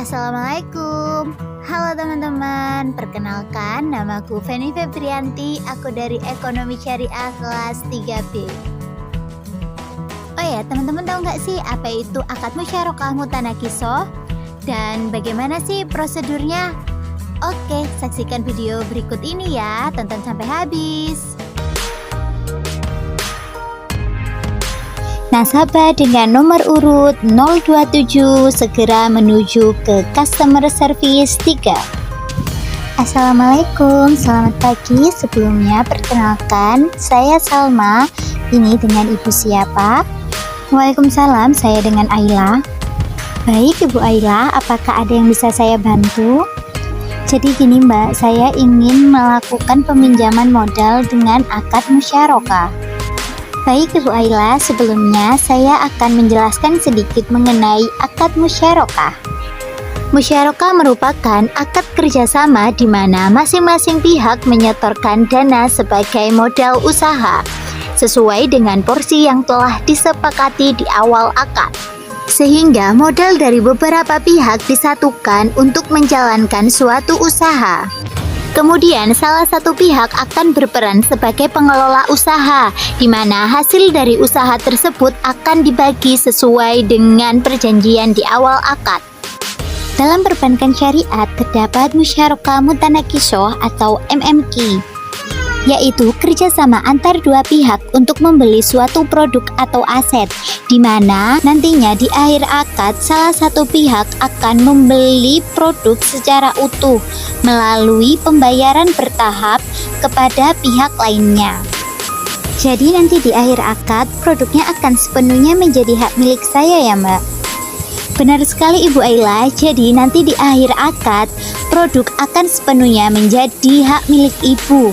Assalamualaikum. Halo teman-teman, perkenalkan namaku Feni Febrianti. Aku dari Ekonomi Syariah kelas 3B. Oh ya, teman-teman tahu nggak sih apa itu akad musyarakah mutanakisoh? Dan bagaimana sih prosedurnya? Oke, saksikan video berikut ini ya, tonton sampai habis. Nasabah dengan nomor urut 027 segera menuju ke Customer Service 3. Assalamualaikum, selamat pagi. Sebelumnya perkenalkan, saya Salma. Ini dengan Ibu siapa? Waalaikumsalam, saya dengan Ayla. Baik Ibu Ayla, apakah ada yang bisa saya bantu? Jadi gini Mbak, saya ingin melakukan peminjaman modal dengan akad musyarakah. Baik Ibu Ayla, sebelumnya saya akan menjelaskan sedikit mengenai akad musyarakah. Musyarakah merupakan akad kerjasama di mana masing-masing pihak menyetorkan dana sebagai modal usaha sesuai dengan porsi yang telah disepakati di awal akad, sehingga modal dari beberapa pihak disatukan untuk menjalankan suatu usaha. Kemudian salah satu pihak akan berperan sebagai pengelola usaha, di mana hasil dari usaha tersebut akan dibagi sesuai dengan perjanjian di awal akad. Dalam perbankan syariat terdapat musyarakah mutanakisoh atau MMQ, yaitu kerjasama antar dua pihak untuk membeli suatu produk atau aset, di mana nantinya di akhir akad salah satu pihak akan membeli produk secara utuh melalui pembayaran bertahap kepada pihak lainnya. Jadi nanti di akhir akad produknya akan sepenuhnya menjadi hak milik saya ya Mbak. Benar sekali Ibu Ayla, jadi nanti di akhir akad produk akan sepenuhnya menjadi hak milik Ibu.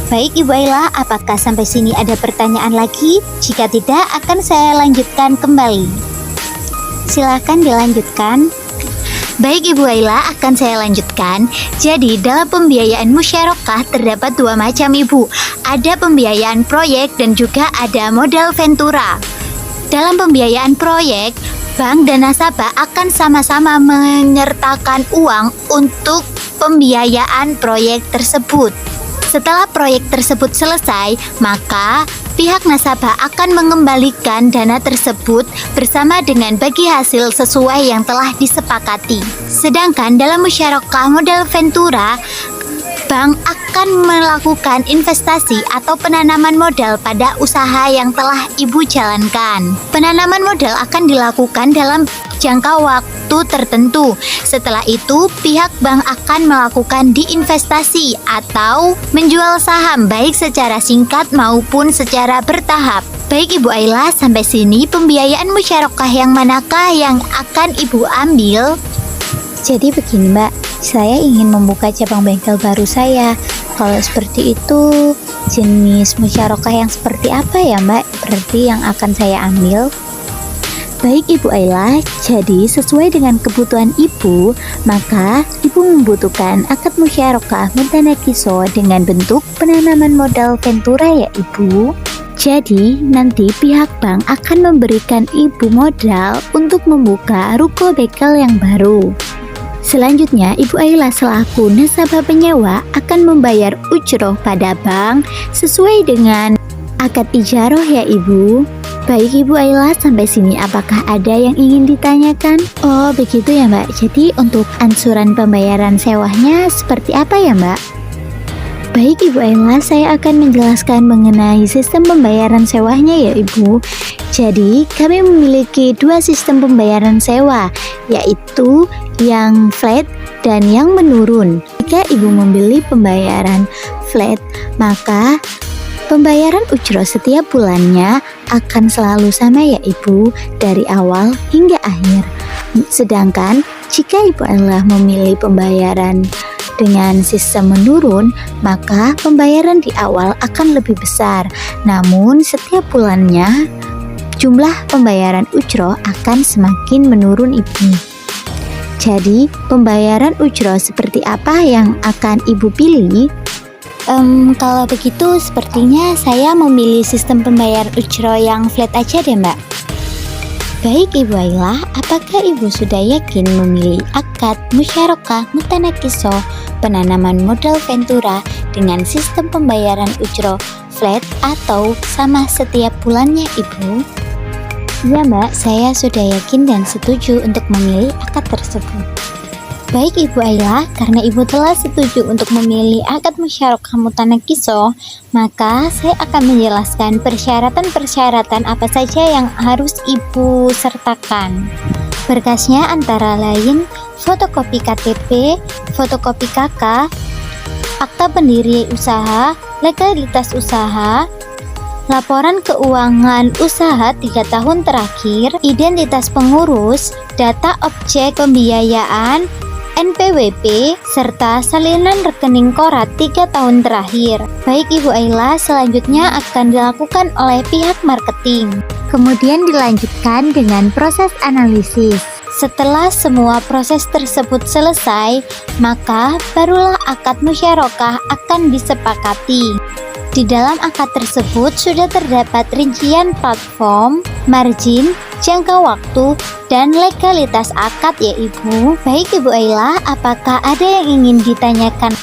Baik Ibu Ayla, apakah sampai sini ada pertanyaan lagi? Jika tidak, akan saya lanjutkan kembali. Silahkan dilanjutkan. Baik Ibu Ayla, akan saya lanjutkan. Jadi dalam pembiayaan musyarakah terdapat dua macam Ibu. Ada pembiayaan proyek dan juga ada modal ventura. Dalam pembiayaan proyek, bank dan nasabah akan sama-sama menyertakan uang untuk pembiayaan proyek tersebut. Setelah proyek tersebut selesai, maka pihak nasabah akan mengembalikan dana tersebut bersama dengan bagi hasil sesuai yang telah disepakati. Sedangkan dalam musyarakah modal ventura, bank akan melakukan investasi atau penanaman modal pada usaha yang telah Ibu jalankan. Penanaman modal akan dilakukan dalam jangka waktu tertentu. Setelah itu, pihak bank akan melakukan diinvestasi atau menjual saham baik secara singkat maupun secara bertahap. Baik Ibu Ayla, sampai sini pembiayaan musyarakah yang manakah yang akan Ibu ambil? Jadi begini Mbak, saya ingin membuka cabang bengkel baru saya. Kalau seperti itu, jenis musyarakah yang seperti apa ya Mbak? Berarti yang akan saya ambil? Baik Ibu Ayla, jadi sesuai dengan kebutuhan Ibu, maka Ibu membutuhkan akad musyarakah mutanakisoh dengan bentuk penanaman modal ventura ya Ibu. Jadi nanti pihak bank akan memberikan Ibu modal untuk membuka ruko bengkel yang baru. Selanjutnya, Ibu Ayla selaku nasabah penyewa akan membayar ujroh pada bank sesuai dengan akad ijaroh ya Ibu. Baik Ibu Ayla, sampai sini apakah ada yang ingin ditanyakan? Oh begitu ya Mbak, jadi untuk angsuran pembayaran sewanya seperti apa ya Mbak? Baik Ibu Ayla, saya akan menjelaskan mengenai sistem pembayaran sewanya ya Ibu. Jadi kami memiliki dua sistem pembayaran sewa, yaitu yang flat dan yang menurun. Jika Ibu membeli pembayaran flat, maka pembayaran ujroh setiap bulannya akan selalu sama ya Ibu, dari awal hingga akhir. Sedangkan jika Ibu adalah memilih pembayaran dengan sistem menurun, maka pembayaran di awal akan lebih besar. Namun setiap bulannya jumlah pembayaran ujroh akan semakin menurun Ibu. Jadi pembayaran ujroh seperti apa yang akan Ibu pilih? Kalau begitu sepertinya saya memilih sistem pembayaran ujroh yang flat aja deh Mbak. Baik Ibu Aila, apakah Ibu sudah yakin memilih akad musyarakah mutanakiso penanaman modal Ventura dengan sistem pembayaran ujro flat atau sama setiap bulannya Ibu? Ya Mbak, saya sudah yakin dan setuju untuk memilih akad tersebut. Baik Ibu Aila, karena Ibu telah setuju untuk memilih akad musyarakah mutanakiso, maka saya akan menjelaskan persyaratan-persyaratan apa saja yang harus Ibu sertakan. Berkasnya antara lain fotokopi KTP, fotokopi KK, akta pendiri usaha, legalitas usaha, laporan keuangan usaha 3 tahun terakhir, identitas pengurus, data objek pembiayaan, NPWP, serta salinan rekening korat 3 tahun terakhir. Baik Ibu Aila, selanjutnya akan dilakukan oleh pihak marketing. Kemudian dilanjutkan dengan proses analisis. Setelah semua proses tersebut selesai, maka barulah akad musyarakah akan disepakati. Di dalam akad tersebut sudah terdapat rincian platform, margin, jangka waktu, dan legalitas akad ya Ibu. Baik Ibu Aila, apakah ada yang ingin ditanyakan?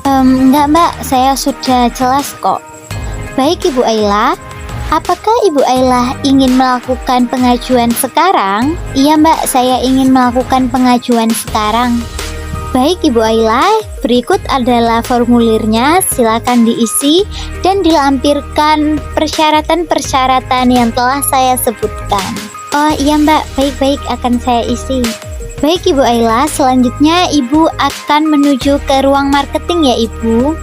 Enggak Mbak, saya sudah jelas kok. Baik Ibu Aila, apakah Ibu Aila ingin melakukan pengajuan sekarang? Iya Mbak, saya ingin melakukan pengajuan sekarang. Baik Ibu Aila, berikut adalah formulirnya, silakan diisi dan dilampirkan persyaratan-persyaratan yang telah saya sebutkan. Oh iya Mbak, baik-baik akan saya isi. Baik Ibu Aila, selanjutnya Ibu akan menuju ke ruang marketing ya Ibu.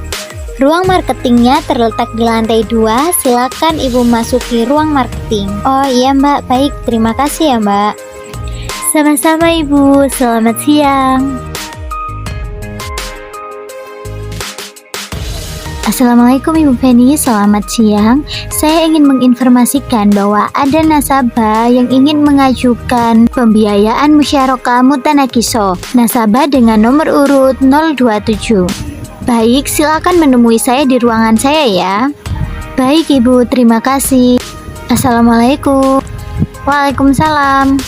Ruang marketingnya terletak di lantai 2, silakan Ibu masuki ruang marketing. Oh iya Mbak, baik, terima kasih ya Mbak. Sama-sama Ibu, selamat siang. Assalamualaikum Ibu Feni, selamat siang. Saya ingin menginformasikan bahwa ada nasabah yang ingin mengajukan pembiayaan musyarakah mutanakiso. Nasabah dengan nomor urut 027. Baik, silakan menemui saya di ruangan saya ya. Baik Ibu, terima kasih. Assalamualaikum. Waalaikumsalam.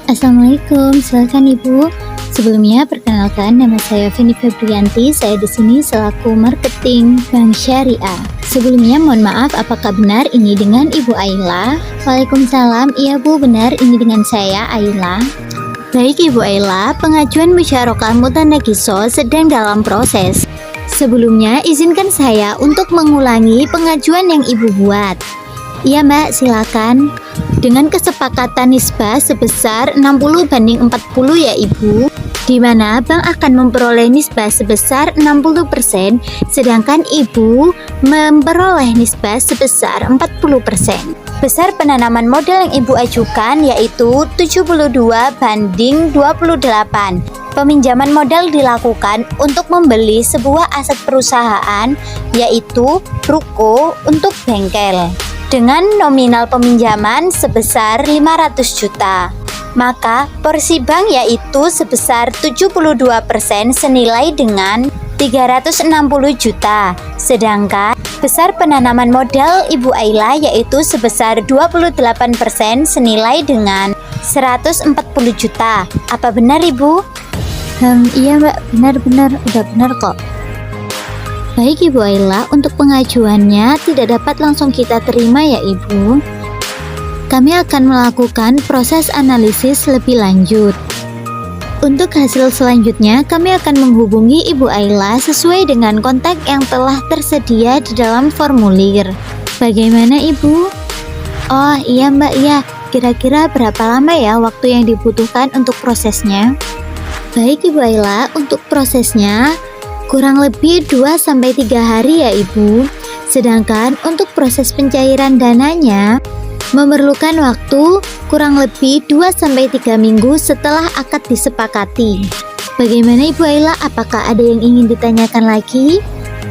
Assalamualaikum, silakan Ibu. Sebelumnya, perkenalkan nama saya Feni Febrianti. Saya di sini selaku marketing Bank Syariah. Sebelumnya, mohon maaf, apakah benar ini dengan Ibu Aila? Waalaikumsalam. Iya Bu, benar ini dengan saya Aila. Baik Ibu Aila, pengajuan musyarakah mutanakiso sedang dalam proses. Sebelumnya, izinkan saya untuk mengulangi pengajuan yang Ibu buat. Iya Mbak, silakan. Dengan kesepakatan nisbah sebesar 60/40 ya Ibu, di mana bank akan memperoleh nisbah sebesar 60%, sedangkan Ibu memperoleh nisbah sebesar 40%. Besar penanaman modal yang Ibu ajukan yaitu 72/28. Peminjaman modal dilakukan untuk membeli sebuah aset perusahaan, yaitu ruko untuk bengkel, dengan nominal peminjaman sebesar 500 juta. Maka porsi bank yaitu sebesar 72% senilai dengan 360 juta. Sedangkan besar penanaman modal Ibu Aila yaitu sebesar 28% senilai dengan 140 juta. Apa benar Ibu? Iya Mbak, benar-benar, udah benar kok. Baik Ibu Aila, untuk pengajuannya tidak dapat langsung kita terima ya Ibu. Kami akan melakukan proses analisis lebih lanjut. Untuk hasil selanjutnya, kami akan menghubungi Ibu Aila sesuai dengan kontak yang telah tersedia di dalam formulir. Bagaimana Ibu? Oh iya Mbak, ya. Kira-kira berapa lama ya waktu yang dibutuhkan untuk prosesnya? Baik Ibu Aila, untuk prosesnya kurang lebih 2-3 hari ya Ibu. Sedangkan untuk proses pencairan dananya memerlukan waktu kurang lebih 2-3 minggu setelah akad disepakati. Bagaimana Ibu Aila, apakah ada yang ingin ditanyakan lagi?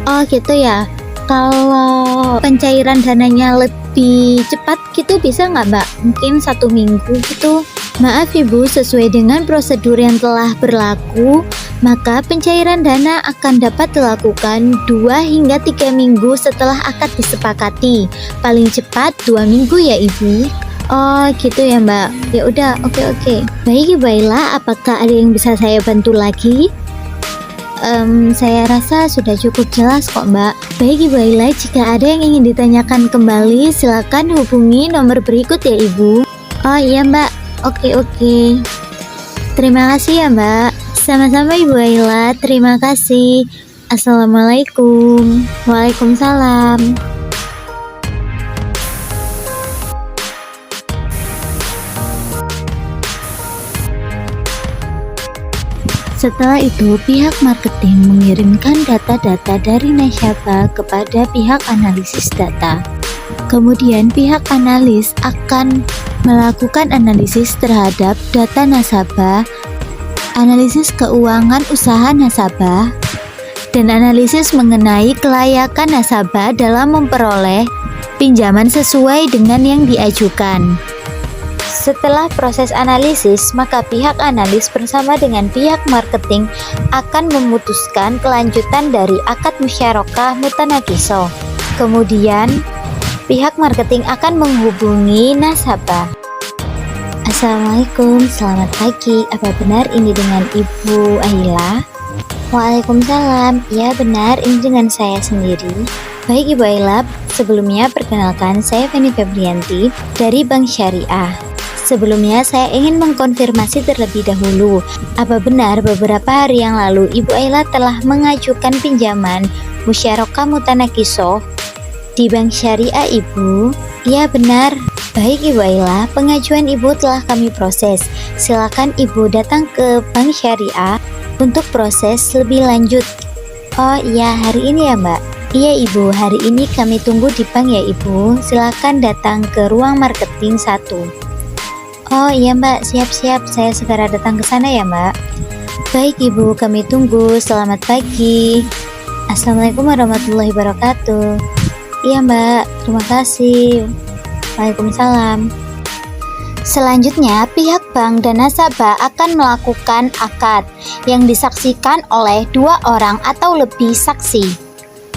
Oh gitu ya, kalau pencairan dananya lebih cepat gitu bisa nggak Mbak? Mungkin 1 minggu gitu. Maaf Ibu, sesuai dengan prosedur yang telah berlaku, maka pencairan dana akan dapat dilakukan 2 hingga 3 minggu setelah akad disepakati. Paling cepat 2 minggu ya Ibu. Oh gitu ya Mbak. Ya udah, oke. Baik Ibu Aila, apakah ada yang bisa saya bantu lagi? Saya rasa sudah cukup jelas kok Mbak. Baik Ibu Aila, jika ada yang ingin ditanyakan kembali, silakan hubungi nomor berikut ya Ibu. Oh iya Mbak, oke. Terima kasih ya Mbak. Sama-sama Ibu Aila, terima kasih. Assalamualaikum. Waalaikumsalam. Setelah itu, pihak marketing mengirimkan data-data dari nasabah kepada pihak analisis data. Kemudian pihak analis akan melakukan analisis terhadap data nasabah, analisis keuangan usaha nasabah, dan analisis mengenai kelayakan nasabah dalam memperoleh pinjaman sesuai dengan yang diajukan. Setelah proses analisis, maka pihak analis bersama dengan pihak marketing akan memutuskan kelanjutan dari akad musyarakah mutanakiso. Kemudian, pihak marketing akan menghubungi nasabah. Assalamualaikum, selamat pagi. Apa benar ini dengan Ibu Aila? Waalaikumsalam. Ya benar, ini dengan saya sendiri. Baik Ibu Aila, sebelumnya perkenalkan saya Feni Febrianti dari Bank Syariah. Sebelumnya saya ingin mengkonfirmasi terlebih dahulu, apa benar beberapa hari yang lalu Ibu Aila telah mengajukan pinjaman musyarakah mutanakiso di Bank Syariah Ibu? Ya benar. Baik Ibu Aila, pengajuan Ibu telah kami proses. Silakan Ibu datang ke Bank Syariah untuk proses lebih lanjut. Oh iya, hari ini ya Mbak? Iya Ibu, hari ini kami tunggu di bank ya Ibu. Silakan datang ke ruang marketing 1. Oh iya Mbak, siap-siap, saya segera datang ke sana ya Mbak. Baik Ibu, kami tunggu. Selamat pagi. Assalamualaikum warahmatullahi wabarakatuh. Iya Mbak, terima kasih. Waalaikumsalam. Selanjutnya, pihak bank dan nasabah akan melakukan akad yang disaksikan oleh 2 orang atau lebih saksi.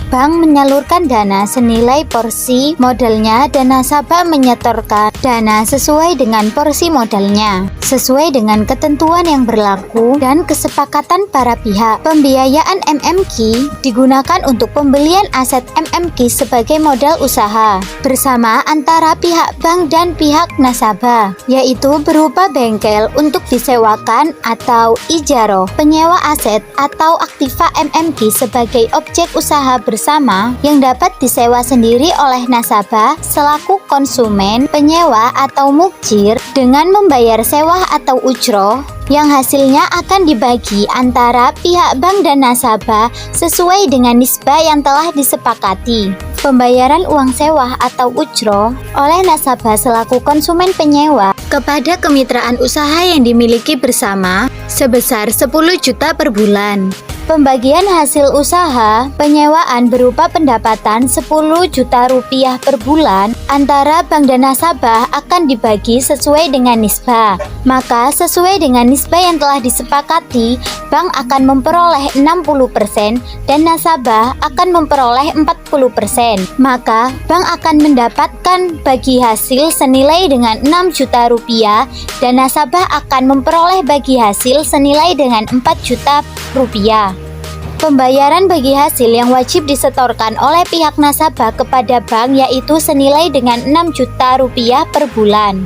Bank menyalurkan dana senilai porsi modalnya dan nasabah menyetorkan dana sesuai dengan porsi modalnya, sesuai dengan ketentuan yang berlaku dan kesepakatan para pihak. Pembiayaan MMQ digunakan untuk pembelian aset MMQ sebagai modal usaha bersama antara pihak bank dan pihak nasabah, yaitu berupa bengkel untuk disewakan atau ijaro, penyewa aset atau aktiva MMQ sebagai objek usaha bersama yang dapat disewa sendiri oleh nasabah selaku konsumen, penyewa atau mukjir dengan membayar sewa atau ujroh yang hasilnya akan dibagi antara pihak bank dan nasabah sesuai dengan nisbah yang telah disepakati. Pembayaran uang sewa atau ujroh oleh nasabah selaku konsumen penyewa kepada kemitraan usaha yang dimiliki bersama sebesar 10 juta per bulan. Pembagian hasil usaha penyewaan berupa pendapatan 10 juta rupiah per bulan antara bank dan nasabah akan dibagi sesuai dengan nisbah. Maka sesuai dengan nisbah yang telah disepakati, bank akan memperoleh 60% dan nasabah akan memperoleh 40%. Maka bank akan mendapatkan bagi hasil senilai dengan 6 juta rupiah dan nasabah akan memperoleh bagi hasil senilai dengan 4 juta rupiah. Pembayaran bagi hasil yang wajib disetorkan oleh pihak nasabah kepada bank yaitu senilai dengan 6 juta rupiah per bulan.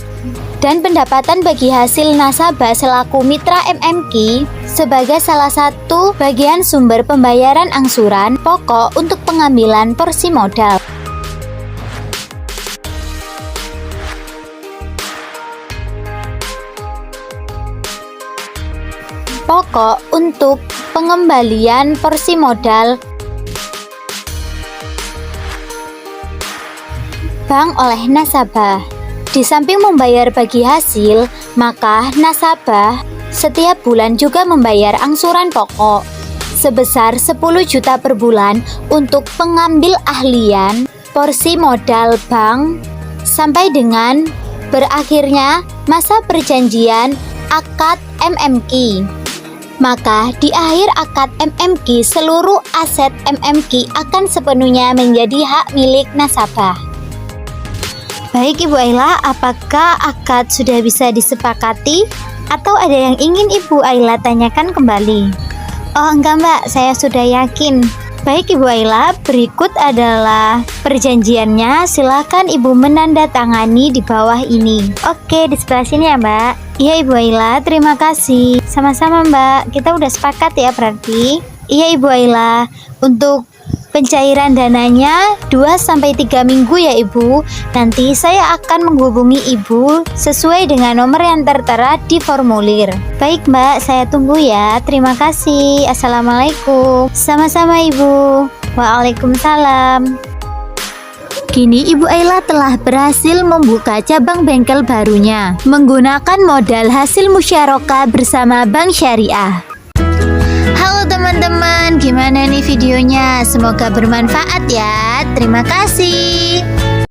Dan pendapatan bagi hasil nasabah selaku mitra MMQ sebagai salah satu bagian sumber pembayaran angsuran pokok untuk pengambilan porsi modal. Pokok untuk pengembalian porsi modal bank oleh nasabah. Di samping membayar bagi hasil, maka nasabah setiap bulan juga membayar angsuran pokok sebesar 10 juta per bulan untuk pengambil ahlian porsi modal bank sampai dengan berakhirnya masa perjanjian akad MMQ. Maka di akhir akad MMQ, seluruh aset MMQ akan sepenuhnya menjadi hak milik nasabah. Baik Ibu Aila, apakah akad sudah bisa disepakati? Atau ada yang ingin Ibu Aila tanyakan kembali? Oh enggak Mbak, saya sudah yakin. Baik Ibu Aila, berikut adalah perjanjiannya. Silahkan Ibu menandatangani di bawah ini. Oke, di sebelah sini ya Mbak. Iya Ibu Aila, terima kasih. Sama-sama Mbak, kita udah sepakat ya berarti. Iya Ibu Aila, untuk pencairan dananya 2-3 minggu ya Ibu. Nanti saya akan menghubungi Ibu sesuai dengan nomor yang tertera di formulir. Baik Mbak, saya tunggu ya. Terima kasih. Assalamualaikum. Sama-sama Ibu. Waalaikumsalam. Kini Ibu Aila telah berhasil membuka cabang bengkel barunya menggunakan modal hasil musyarakah bersama Bank Syariah. Halo teman-teman, gimana nih videonya? Semoga bermanfaat ya. Terima kasih.